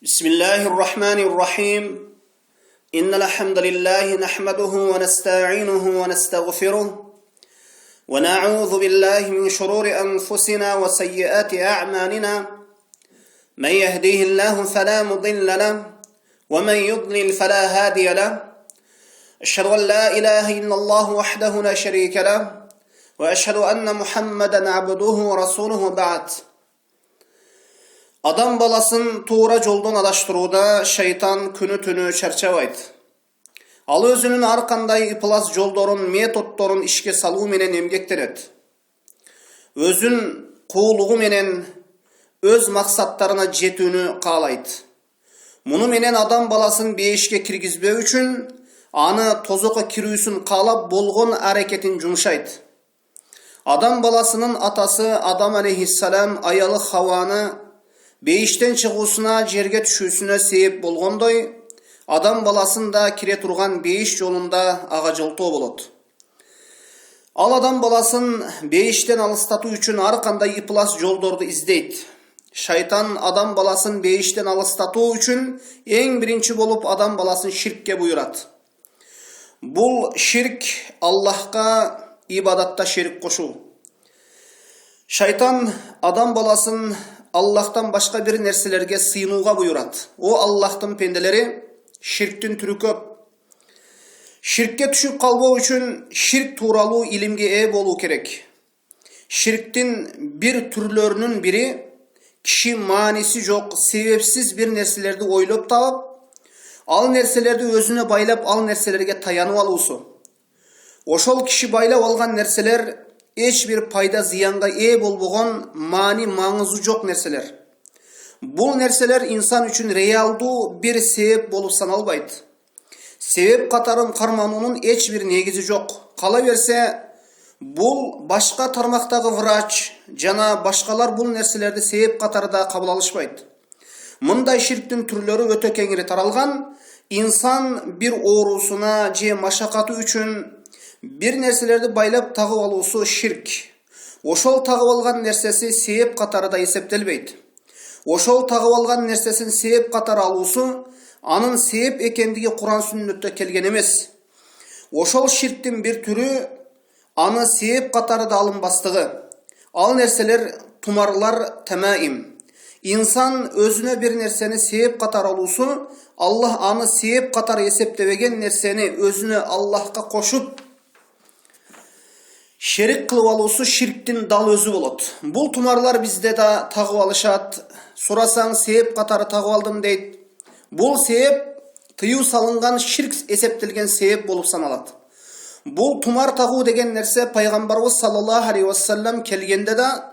بسم الله الرحمن الرحيم إن الحمد لله نحمده ونستعينه ونستغفره ونعوذ بالله من شرور أنفسنا وسيئات أعمالنا من يهديه الله فلا مضل له ومن يضلل فلا هادي له أشهد أن لا إله إلا الله وحده لا شريك له وأشهد أن محمدا عبده ورسوله بعد. Adam balasın tuğra joldan adaştırуда şeytan günü tünü çarçabайт. Al özünün arkanday iplas jolдорун, metodдорун işke salуу menen emgектенет. Özün куулугу menen öz maksatlarına жетүүнү каалайт. Муну менен адам баласын бейишке киргизбөө үчүн аны тозокко кирүүсүн каалап болгон аракетин жумшайт. Адам баласынын атасы Адам алейхиссалам аялы Хаваны бейиштен чыгуусуна, жерге түшүүсүнө себеп болгондой, адам баласын да кире турган бейиш жолунда ага жолтоо болот. Ал адам баласын бейиштен алыстатуу үчүн ар кандай ыплас жолдорду издейт. Шайтан адам баласын бейиштен алыстатуу үчүн эң биринчи болуп адам баласын ширкке буйрат. Бул ширк Аллахка ибадатта шерик кошуу. Шайтан адам баласын Аллахтан башка бир нерселерге сыйынууга буйрат. О Аллахтын пенделери, ширктин түрү көп. Ширкке түшүп калбоо үчүн ширк тууралуу илимге ээ болуу керек. Ширктин бир түрлөрүнүн бири киши мааниси жок, себепсиз бир нерселерди ойлоп таап, ал нерселерди өзүнө байлап, ал нерселерге таянып алуусу. Ошол киши байлап алган нерселер эч бир пайда зыянга ээ болбогон, маани маңызы жок нерселер. Бул нерселер инсан үчүн реалдуу бир себеп болуп саналбайт. Себеп катарын кармануунун эч бир негизи жок. Кала берсе, бул башка тармактагы врач жана башкалар бул нерселерди себеп катарында кабыл алышпайт. Мындай ширктин түрлөрү өтө кеңири таралган. Инсан бир оорусуна же машакаты үчүн бир нерселерди байлап тагып алуусу ширк. Ошол тагып алган нерсеси себеп катарында эсептелбейт. Ошол тагып алган нерсесин себеп катары алуусу анын себеп экендиги Куран сүннөттө келген эмес. Ошол ширктин бир түрү аны себеп катарында алынбастыгы. Ал нерселер тумарлар тамаим. Инсан өзүнө бир нерсени себеп катары алуусу, Аллах аны себеп катары эсептебеген нерсени өзүнө Аллахка кошуп шерик кылып алуусу ширктин дал өзү болот. Бул тумарлар бизде да тагып алышат. Сурасаң себеп катары тагып алдым дейт. Бул себеп тыюу салынган ширк эсептелген себеп болуп саналат. Бул тумар тагуу деген нерсе пайгамбарыбыз саллаллаху алейхи вассалам келгенде да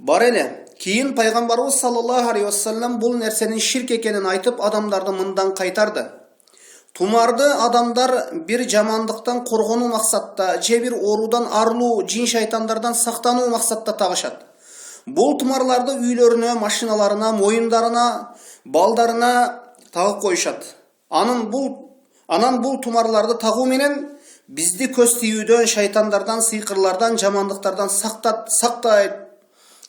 бар эле. Кийин пайгамбарыбыз саллаллаху алейхи вассалам бул нерсенин ширк экенин айтып, адамдарды мындан кайтарды. Тумарды адамдар бир жамандыктан коргонуу максатта, же бир оорудан арылуу, жин шайтандардан сактануу максатта тагышат. Бул тумарларды үйлөрүнө, машиналарына, моюндарына, балдарына тагып коюшат. Анан бул тумарларды тагуу менен бизди көз тийүүдөн, шайтандардан, сыйкырлардан, жамандыктардан сактайт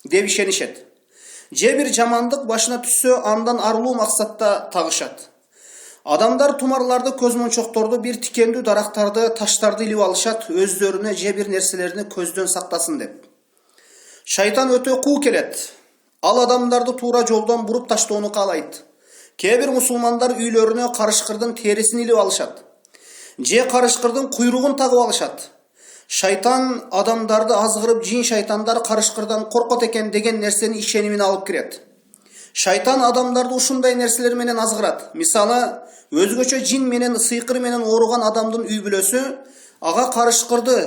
деп ишенишет. Же бир жамандык башына түссө, андан арылуу максатта тагышат. Адамдар тумарларды, көзмончокторду, бир тикендүү дарактарды, таштарды илип алышат, өздөрүнө же бир нерселерини көздөн сактасын деп. Шайтан өтө куу келет. Ал адамдарды туура жолдон буруп таштоону каалайт. Кээ бир мусулмандар үйлөрүнө карышкырдын терисин илип алышат. Же карышкырдын куйругун тагып алышат. Шайтан адамдарды азгырып, жин шайтандар карышкырдан коркот экен деген нерсени ишенимине алып кирет. Шайтан адамдарды ушундай нерселер менен азгырат. Мисалы, өзгөчө жин менен, сыйкыр менен ооруган адамдын үй бүлөсү ага карышкырды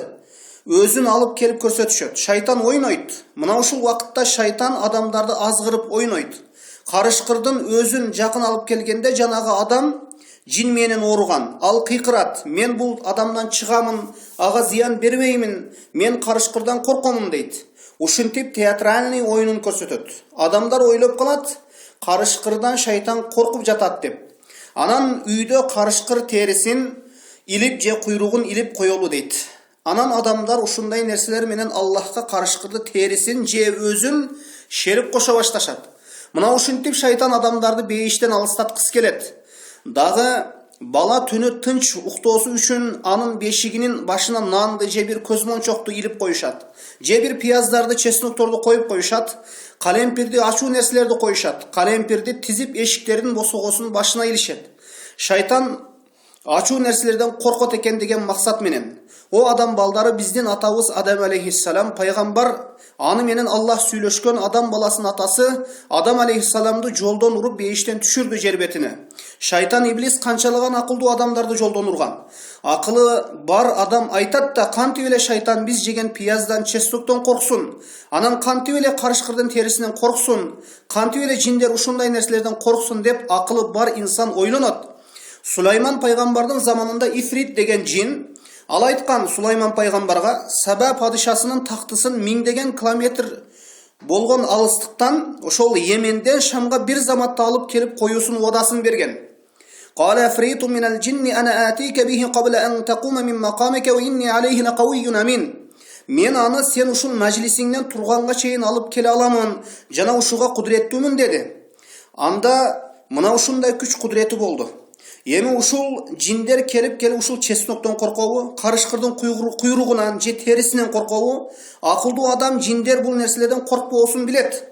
өзүн алып келип көрсөтүшөт. Шайтан ойнойт. Мына ушул убакытта шайтан адамдарды азгырып ойнойт. Карышкырдын өзүн жакын алып келгенде жанагы адам жин менен ооруган. Ал кыйкырат: "Мен бул адамдан чыгамын, ага зыян бербеймин, мен карышкырдан коркомун" дейт. Ушинтип театральный оюнун көрсөтөт. Адамдар ойлоп калат, карышкырдан шайтан коркуп жатат деп. Анан үйдө карышкыр терисин илип же куйругун илип коелу дейт. Анан адамдар ушундай нерселер менен Аллахка карышкырды терисин же өзүн шерик кошо башташат. Мына ушинтип шайтан адамдарды бейиштен алыстаткысы келет. Дагы бала түнү тынч уктоосу үчүн анын бешигинин башына нанды же бир көзмончокту илип коюшат. Же бир пияздарды, чеснокторду коюп коюшат. Калемпирди, ачуу нерселерди коюшат. Калемпирди тизип эшиктердин босогосун башына илишет. Шайтан ачуу нерселерден коркот экен деген максат менен. О адам балдары, биздин атабыз Адам алейхиссалам пайгамбар, аны менен Аллах сүйлөшкөн адам баласынын атасы Адам алейхиссаламды жолдон уруп бейиштен түшүрдү жер бетине. Шайтан иблис канчалаган акылдуу адамдарды жолдон урган. Акылы бар адам айтат да, кантип эле шайтан биз жеген пияздан, честоктон корксун, анан кантип эле карышкырдын терисинен корксун, кантип эле жиндер ушундай нерселерден корксун деп акылы бар инсан ойлонот. Сулайман пайгамбардын заманында Ифрит деген жин, ал айткан Сулайман пайгамбарга Саба падышасынын тактысын миңдеген километр болгон алыстыктан ошол Йеменден Шамга бир заматта алып келип коюусун уадасын берген. قال عفريت من الجن أنا آتيك به قبل أن تقوم من مقامك وإني عليه لقوي أمين. Мен аны сен ушул мажлисиңден турганга чейин алып келе аламын, жана ушуга кудуреттүүмүн деди. Анда мына ушундай күч кудурети болду. Эми ушул жиндер келип ушул чесноктон коркобу, карышкырдын куйругунан же терисинен коркобу? Акылдуу адам жиндер бул нерселерден коркпоосун билет.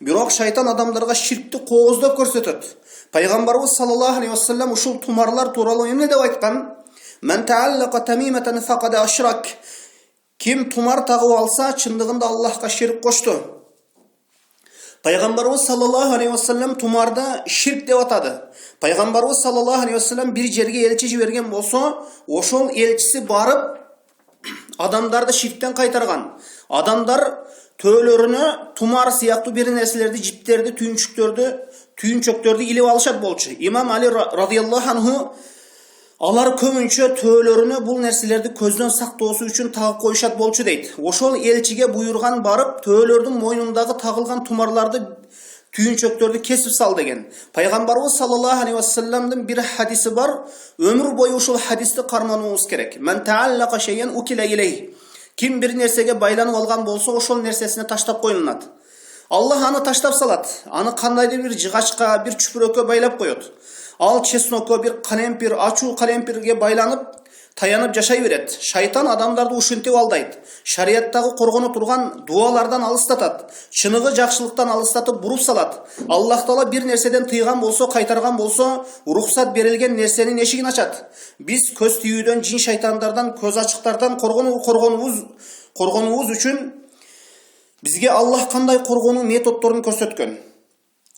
Бирок шайтан адамдарга ширкти кооздоп көрсөтөт. Пайгамбарыбыз саллаллаху алейхи вассалам ушул тумарлар тууралуу эмне деп айткан? Мен тааллака тамиматан факада ашрак. Ким тумар тагып алса, чындыгында Аллахка ширк кошту. Пайгамбарыбыз саллаллаху алейхи вассалам тумарды ширк деп атады. Пайгамбарыбыз саллаллаху алейхи вассалам бир жерге элчи жиберген болсо, ошол элчиси барып адамдарды ширктен кайтарган. Адамдар төөлөрүнө тумар сыяктуу бир нерселерди, жиптерди, түйүнчөктөрдү илип алышат болчу. Имам Али радыйаллаху анху алар көбүнчө төөлөрүнө бул нерселерди көздөн сактоосу үчүн тагып коюшат болчу дейт. Ошол элчиге буйрган барып төөлөрдүн мойнундагы тагылган тумарларды, түйүнчөктөрдү кесип сал деген. Пайгамбарыбыз саллаллаху алейхи вассаламдын бир хадиси бар. Өмүр бою ушул хадисти кармануубуз керек. Мен тааллака шейен укила илей. Ким бир нерсеге байланып алган болсо, ошол нерсесине таштап коюлат. Аллах аны таштап салат. Аны кандайдыр бир жыгачка, бир чүпүрөккө байлап коет. Ал чеснокко, бир калемпир, ачуу калемпирге байланып, таянып жашай берет. Шайтан адамдарды ушинтип алдайт. Шарияттагы коргоно турган дуалардан алыстатат. Чыныгы жакшылыктан алыстатып буруп салат. Аллах Таала бир нерседен тыйган болсо, кайтарган болсо, уруксат берилген нерсенин эшигин ачат. Биз көз тийүүдөн, жин шайтандардан, көз ачыктардан коргонуубуз үчүн бизге Аллах кандай коргонуу методдорун көрсөткөн.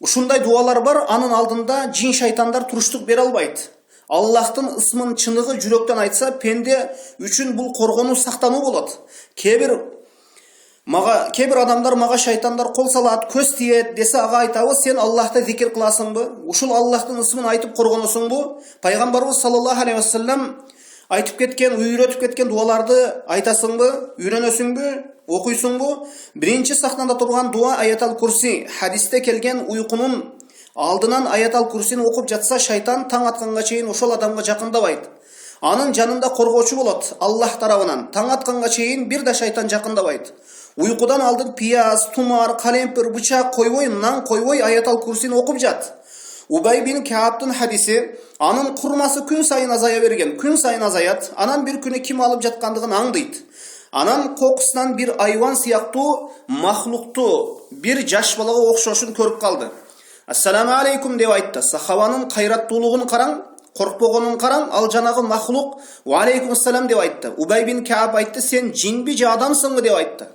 Ушундай дуалар бар, анын алдында жин шайтандар туруштук бере албайт. Аллахтын ысмын чыныгы жүрөктөн айтса, пенде үчүн бул коргонуу сактануу болот. Кээ бир адамдар мага шайтандар кол салат, көз тиет десе, ага айтабыз, сен Аллахты зикир кыласыңбы? Ушул Аллахтын ысмын айтып коргоносуңбу? Пайгамбарыбыз саллаллаху алейхи вассалам айтып кеткен, үйрөтүп кеткен дуаларды айтасыңбы? Үйрөнөсүңбү? Окуйсуңбу? Биринчи сахнада турган дуа аятал курси. Хадисте келген уйкунун алдынан аятал курсини окуп жатса, шайтан таң атканга чейин ошол адамга жакындабайт. Анын жанында коргоочу болот Аллах тарабынан. Таң атканга чейин бир да шайтан жакындабайт. Уйкудан алдын пияз, тумар, калемпир, бычак койбой, нан койбой аятал курсини окуп жат. Убай бин Каабтын хадиси, анын курмасы күн сайын азая берген, күн сайын азаят. Анан бир күнү ким алып жаткандыгын аңдыйт. Анан кокусунан бир айван сыяктуу махлукту, бир жаш балага окшошун көрүп калды. Ассаламу алейкум деп айтты. Сахабанын кайраттуулугун караң, коркпогонун караң, ал жанагы махлук ва алейкум ассалам деп айтты. Убай бин Кааб айтты, сен жинби же адамсыңбы деп айтты.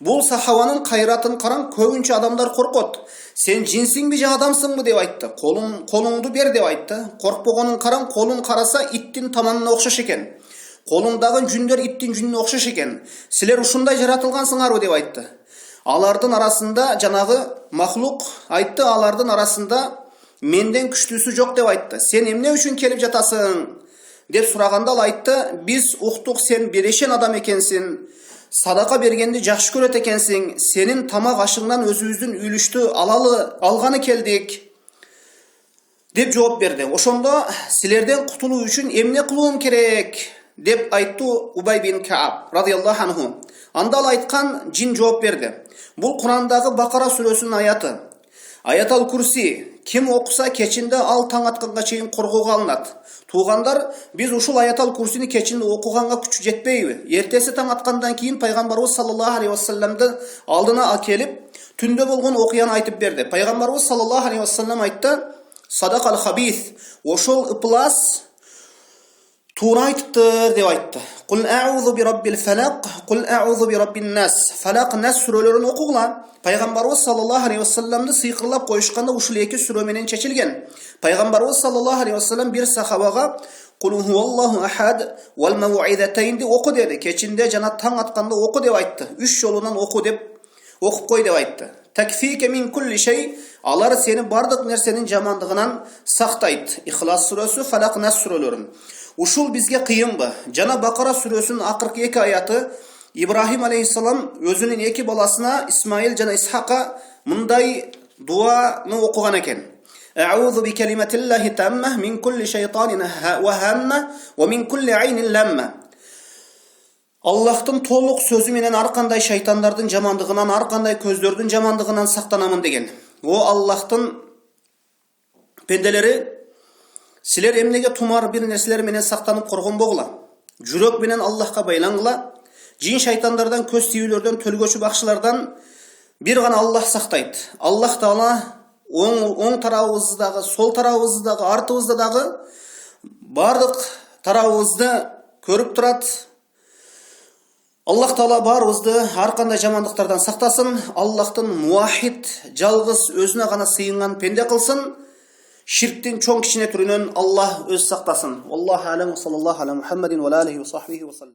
Бул сахабанын кайратын караң, көбүнчө адамдар коркот. Сен жинсиңби же адамсыңбы деп айтты. Колуңду бер деп айтты. Коркпогонун караң, колун караса иттин таманына окшош экен. Колуңдагы жүндөр иттин жүнүнө окшош экен. Силер ушундай жаратылгансыңарбы деп айтты. Алардын арасында жанагы махлук айтты, алардын арасында менден күчтүүсү жок деп айтты. Сен эмне үчүн келип жатасың деп сураганда ал айтты, биз уктук, сен берешен адам экенсиң, садака бергенди жакшы көрөт экенсиң, сенин тамак ашыңдан өзүбүздүн үлүштү алганы келдик деп жооп берди. Ошондо силерден кутулуу үчүн эмне кылуум керек деп айтты Убай бин Кааб радыйаллаху анху. Анда ал айткан жин жооп берди. Бул Курандагы Бакара сүрөсүнүн аяты. Аятал Курси ким оқыса кечинде ал таң атқанға чейин коргоого алынат. Туугандар, биз ушул Аятал Курсини кечинде окуганга күчү жетпейби? Эртеси таң аткандан кийин пайгамбарыбыз саллаллаху алейхи вассаламды алдына акелип, түндө болгон окуяны айтып берди. Пайгамбарыбыз саллаллаху алейхи вассалам айтты: "Садакал хабис", ошол ыплас туура айтыптыр деп айтты. Кул а'узу би раббил фалак, кул а'узу би раббин нас. Фалак, нас сүрөлөрүн окугула. Пайгамбарыбыз саллаллаху алейхи вассаламды сыйкырлап коюшканда ушул эки сүрө менен чечилген. Пайгамбарыбыз саллаллаху алейхи вассалам бир сахабага "Кул хуаллаху ахад вал мау'изатайнди" оку деди. Кечинде жана таң атканда оку деп айтты. 3 жолунан оку деп окуп кой деп айтты. Такфике мин кулли шей, алар сени бардык нерсенин жамандыгынан сактайт. Ихлас сүрөсү, Фалак, Нас сүрөлөрүн. Ушул бизге кыйынбы? Жана Бакара сүрөсүнүн акыркы 2 аяты Ибрахим алейхиссалам өзүнүн 2 баласына Исмаил жана Исхака мындай дуаны окуган экен. А'удhu bi kalimatillahi tamma min kulli shaytanin wa hamma wa min kulli aynin lamma. Аллахтын толук сөзү менен ар кандай шайтандардын жамандыгынан, ар кандай көздөрдүн жамандыгынан сактанамын деген. О Аллахтын пенделери, силер эмнеге тумар бир нерселер менен сактанып коргонбогула? Жүрөк менен Аллахка байлангыла. Жин шайтандардан, көз тийүүлөрдөн, төлгөчү бакшылардан бир гана Аллах сактайт. Аллах Таала оң тарабыбыздагы, сол тарабыбыздагы, артыбыздагы бардык тарабыбызды көрүп турат. Аллах Таала барыбызды ар кандай жамандыктардан сактасын. Аллахтын муахид, жалгыз өзүнө гана сыйынган пенде кылсын. Ширктин чоң кичине түрүнөн Аллах өз сактасын. Аллаху алам, саллаллаху аля Мухаммадин ва алейхи ва сахбихи ва саллям.